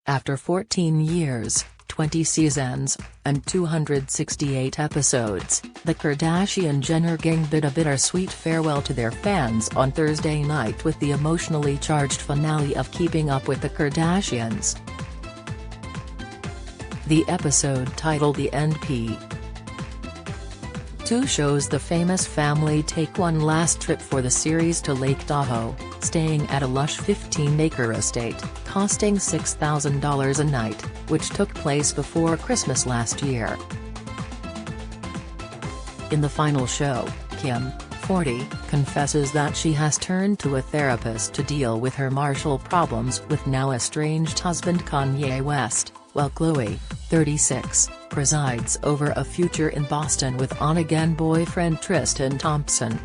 After 14 years, 20 seasons, and 268 episodes, the Kardashian-Jenner gang bid a bittersweet farewell to their fans on Thursday night with the emotionally charged finale of Keeping Up with the Kardashians. The episode, titled The NP 2, shows the famous family take one last trip for the series to Lake Tahoe, staying at a lush 15-acre estate, costing $6,000 a night, which took place before Christmas last year. In the final show, Kim, 40, confesses that she has turned to a therapist to deal with her marital problems with now estranged husband Kanye West, while Khloe, 36, presides over a future in Boston with on-again boyfriend Tristan Thompson.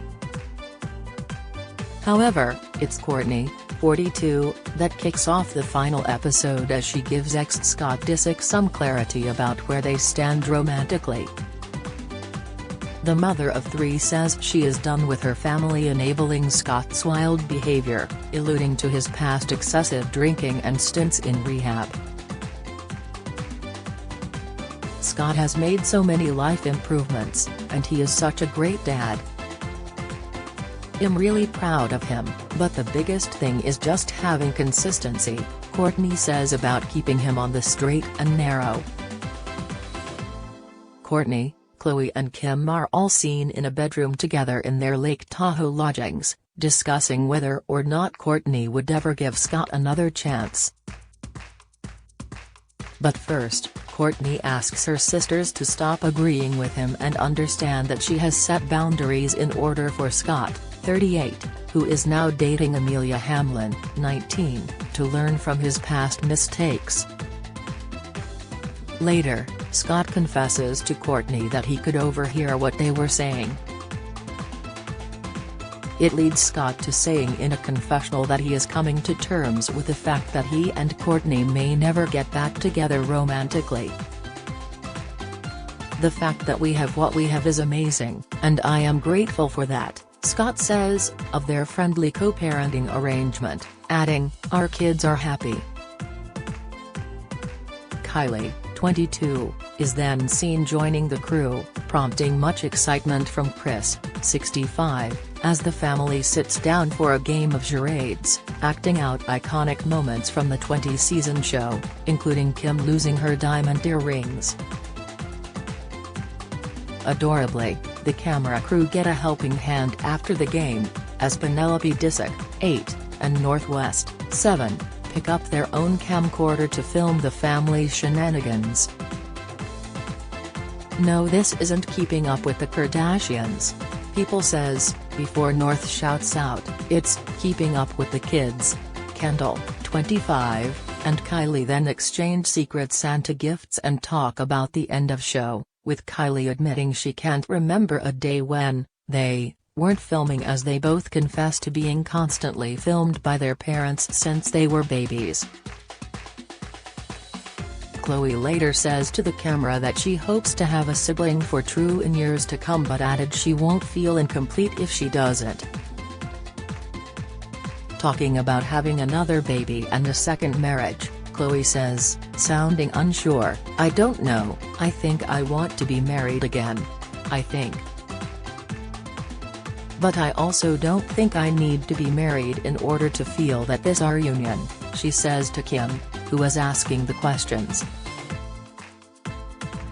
However, it's Kourtney, 42, that kicks off the final episode as she gives ex-Scott Disick some clarity about where they stand romantically. The mother of 3 says she is done with her family enabling Scott's wild behavior, alluding to his past excessive drinking and stints in rehab. Scott has made so many life improvements, and he is such a great dad. I'm really proud of him, but the biggest thing is just having consistency, Kourtney says about keeping him on the straight and narrow. Kourtney, Khloe and Kim are all seen in a bedroom together in their Lake Tahoe lodgings, discussing whether or not Kourtney would ever give Scott another chance. But first, Kourtney asks her sisters to stop agreeing with him and understand that she has set boundaries in order for Scott, 38, who is now dating Amelia Hamlin, 19, to learn from his past mistakes. Later, Scott confesses to Kourtney that he could overhear what they were saying. It leads Scott to saying in a confessional that he is coming to terms with the fact that he and Kourtney may never get back together romantically. "The fact that we have what we have is amazing, and I am grateful for that," Scott says, of their friendly co-parenting arrangement, adding, "Our kids are happy." Kylie, 22, is then seen joining the crew, prompting much excitement from Kris, 65, as the family sits down for a game of charades, acting out iconic moments from the 20-season show, including Kim losing her diamond earrings. Adorably, the camera crew get a helping hand after the game, as Penelope Disick, 8, and Northwest, 7, pick up their own camcorder to film the family's shenanigans. "No, this isn't Keeping Up with the Kardashians," People says, before North shouts out, "It's Keeping Up with the Kids." Kendall, 25, and Kylie then exchange secret Santa gifts and talk about the end of show, with Kylie admitting she can't remember a day when they weren't filming, as they both confess to being constantly filmed by their parents since they were babies. Khloe later says to the camera that she hopes to have a sibling for True in years to come, but added she won't feel incomplete if she doesn't. Talking about having another baby and a second marriage, Khloe says, sounding unsure, "I don't know, I think I want to be married again. I think. But I also don't think I need to be married in order to feel that this our union," she says to Kim, who was asking the questions.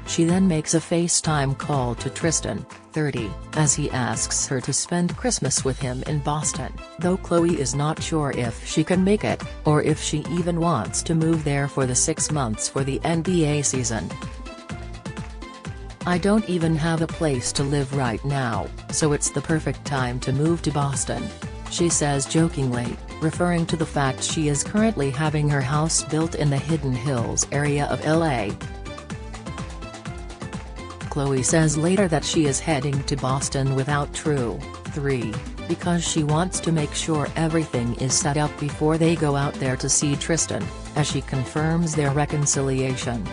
She then makes a FaceTime call to Tristan, 30, as he asks her to spend Christmas with him in Boston, though Khloe is not sure if she can make it, or if she even wants to move there for the 6 months for the NBA season. "I don't even have a place to live right now, so it's the perfect time to move to Boston," she says jokingly, referring to the fact she is currently having her house built in the Hidden Hills area of LA. Khloe says later that she is heading to Boston without True, 3, because she wants to make sure everything is set up before they go out there to see Tristan, as she confirms their reconciliation.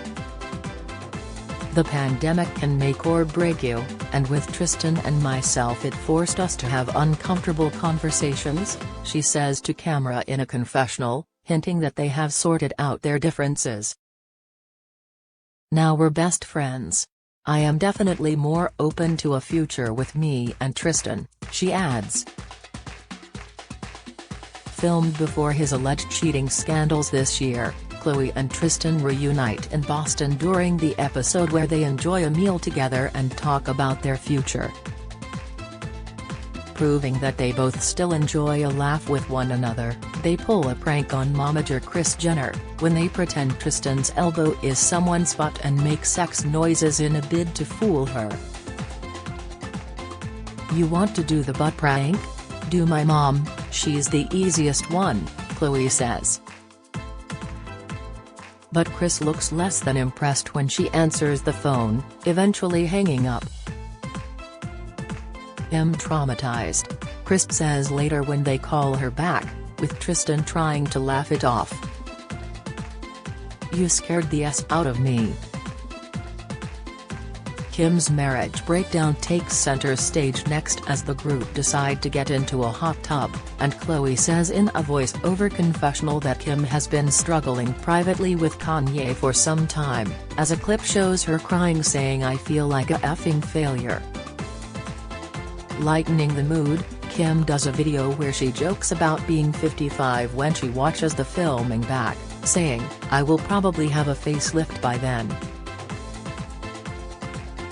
"The pandemic can make or break you, and with Tristan and myself it forced us to have uncomfortable conversations," she says to camera in a confessional, hinting that they have sorted out their differences. "Now we're best friends. I am definitely more open to a future with me and Tristan," she adds. Filmed before his alleged cheating scandals this year, Khloe and Tristan reunite in Boston during the episode where they enjoy a meal together and talk about their future. Proving that they both still enjoy a laugh with one another, they pull a prank on momager Kris Jenner, when they pretend Tristan's elbow is someone's butt and make sex noises in a bid to fool her. "You want to do the butt prank? Do my mom, she's the easiest one," Khloe says. But Kris looks less than impressed when she answers the phone, eventually hanging up. "I'm traumatized," Kris says later when they call her back, with Tristan trying to laugh it off. "You scared the S out of me." Kim's marriage breakdown takes center stage next as the group decide to get into a hot tub, and Khloe says in a voice-over confessional that Kim has been struggling privately with Kanye for some time, as a clip shows her crying saying "I feel like a effing failure." Lightening the mood, Kim does a video where she jokes about being 55 when she watches the filming back, saying, "I will probably have a facelift by then."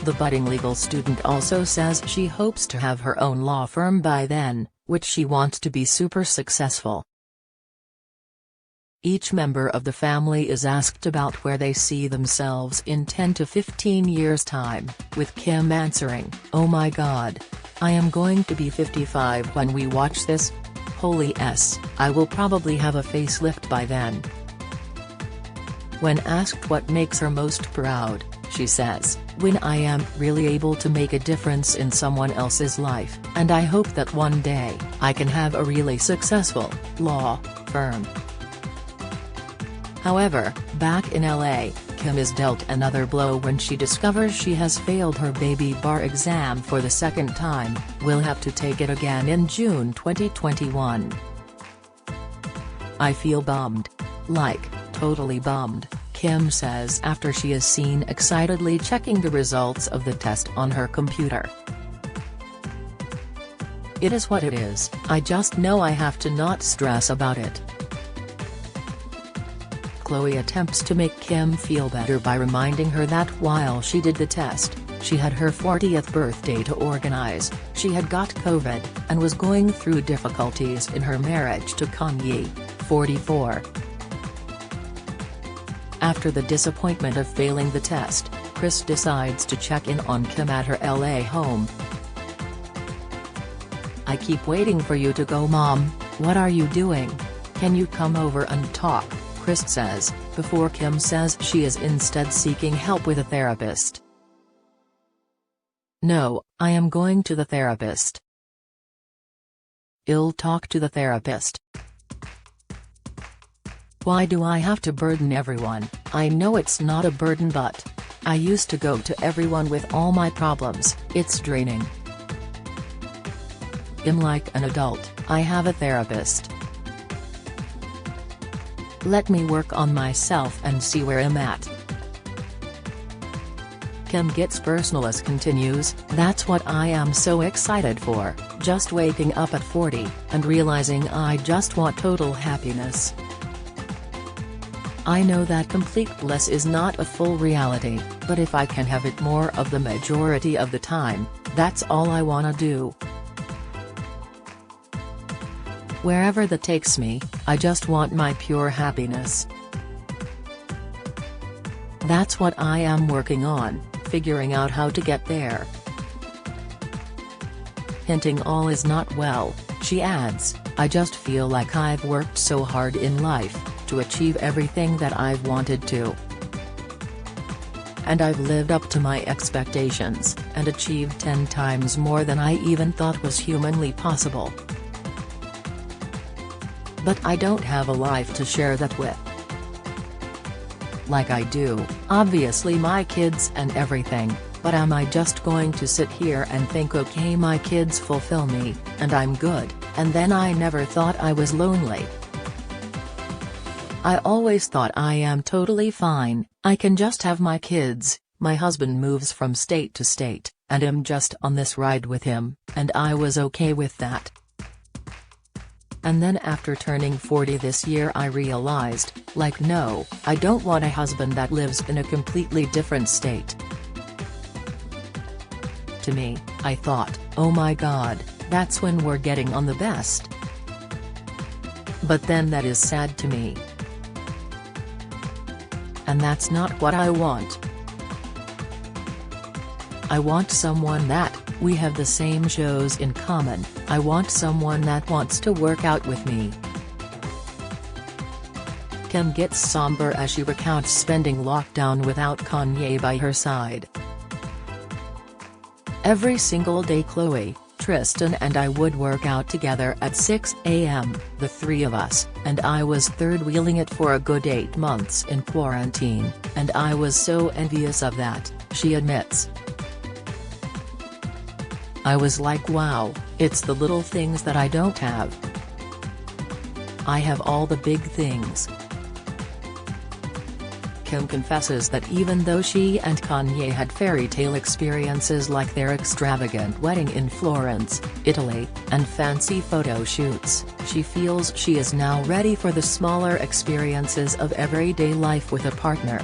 The budding legal student also says she hopes to have her own law firm by then, which she wants to be super successful. Each member of the family is asked about where they see themselves in 10 to 15 years' time, with Kim answering, "Oh my god. I am going to be 55 when we watch this. Holy S, I will probably have a facelift by then." When asked what makes her most proud, she says, "When I am really able to make a difference in someone else's life, and I hope that one day, I can have a really successful law firm." However, back in LA, Kim is dealt another blow when she discovers she has failed her baby bar exam for the second time, will have to take it again in June 2021. "I feel bummed. Like, totally bummed," Kim says after she is seen excitedly checking the results of the test on her computer. "It is what it is, I just know I have to not stress about it." Khloe attempts to make Kim feel better by reminding her that while she did the test, she had her 40th birthday to organize, she had got COVID, and was going through difficulties in her marriage to Kanye, 44. After the disappointment of failing the test, Kris decides to check in on Kim at her LA home. "I keep waiting for you to go, Mom. What are you doing? Can you come over and talk?" Kris says, before Kim says she is instead seeking help with a therapist. "No, I am going to the therapist." "I'll talk to the therapist." "Why do I have to burden everyone? I know it's not a burden, but I used to go to everyone with all my problems, it's draining. I'm like an adult, I have a therapist. Let me work on myself and see where I'm at." Kim gets personal as continues, "That's what I am so excited for, just waking up at 40, and realizing I just want total happiness. I know that complete bliss is not a full reality, but if I can have it more of the majority of the time, that's all I wanna do. Wherever that takes me, I just want my pure happiness. That's what I am working on, figuring out how to get there." Hinting all is not well, she adds, "I just feel like I've worked so hard in life, to achieve everything that I've wanted to. And I've lived up to my expectations, and achieved 10 times more than I even thought was humanly possible. But I don't have a life to share that with. Like I do, obviously my kids and everything, but am I just going to sit here and think okay my kids fulfill me, and I'm good, and then I never thought I was lonely?" I always thought I am totally fine, I can just have my kids, my husband moves from state to state, and I'm just on this ride with him, and I was okay with that. And then after turning 40 this year I realized, like no, I don't want a husband that lives in a completely different state. To me, I thought, oh my god, that's when we're getting on the best. But then that is sad to me. And that's not what I want. I want someone that, we have the same shows in common, I want someone that wants to work out with me. Kim gets somber as she recounts spending lockdown without Kanye by her side. Every single day Khloe, Tristan and I would work out together at 6 a.m., the three of us, and I was third-wheeling it for a good 8 months in quarantine, and I was so envious of that, she admits. I was like wow, it's the little things that I don't have. I have all the big things. Kim confesses that even though she and Kanye had fairy tale experiences like their extravagant wedding in Florence, Italy, and fancy photo shoots, she feels she is now ready for the smaller experiences of everyday life with a partner.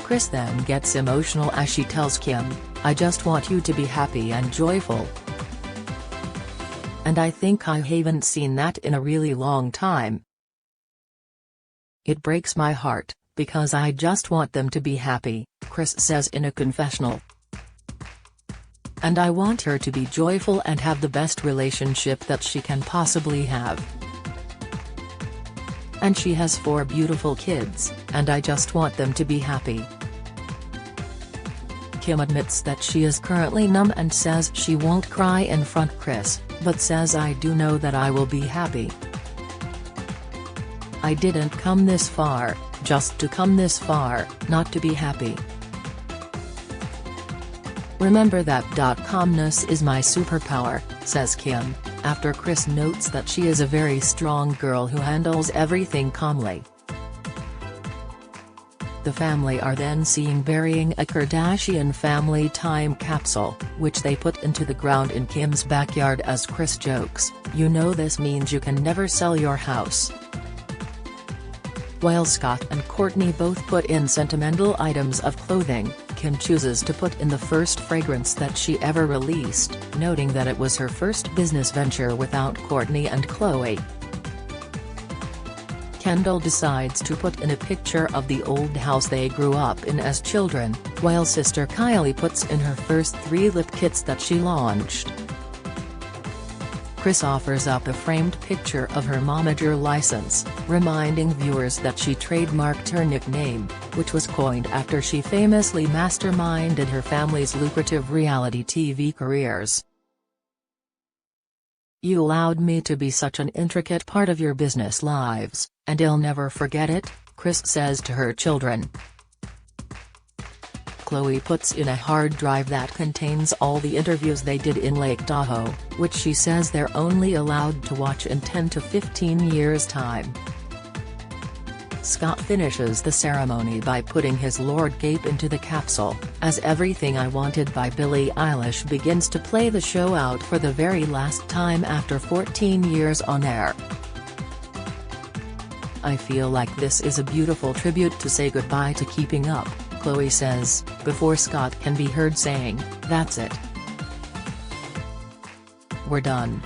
Kris then gets emotional as she tells Kim, I just want you to be happy and joyful. And I think I haven't seen that in a really long time. It breaks my heart, because I just want them to be happy, Kris says in a confessional. And I want her to be joyful and have the best relationship that she can possibly have. And she has 4 beautiful kids, and I just want them to be happy. Kim admits that she is currently numb and says she won't cry in front of Kris, but says I do know that I will be happy. I didn't come this far, just to come this far, not to be happy. Remember that. Calmness is my superpower, says Kim, after Kris notes that she is a very strong girl who handles everything calmly. The family are then seen burying a Kardashian family time capsule, which they put into the ground in Kim's backyard as Kris jokes, you know this means you can never sell your house. While Scott and Kourtney both put in sentimental items of clothing, Kim chooses to put in the first fragrance that she ever released, noting that it was her first business venture without Kourtney and Khloe. Kendall decides to put in a picture of the old house they grew up in as children, while sister Kylie puts in her first 3 lip kits that she launched. Kris offers up a framed picture of her momager license, reminding viewers that she trademarked her nickname, which was coined after she famously masterminded her family's lucrative reality TV careers. You allowed me to be such an intricate part of your business lives, and I'll never forget it, Kris says to her children. Khloe puts in a hard drive that contains all the interviews they did in Lake Tahoe, which she says they're only allowed to watch in 10 to 15 years' time. Scott finishes the ceremony by putting his Lord Gape into the capsule, as Everything I Wanted by Billie Eilish begins to play the show out for the very last time after 14 years on air. I feel like this is a beautiful tribute to say goodbye to Keeping Up, Khloe says, before Scott can be heard saying, that's it. We're done.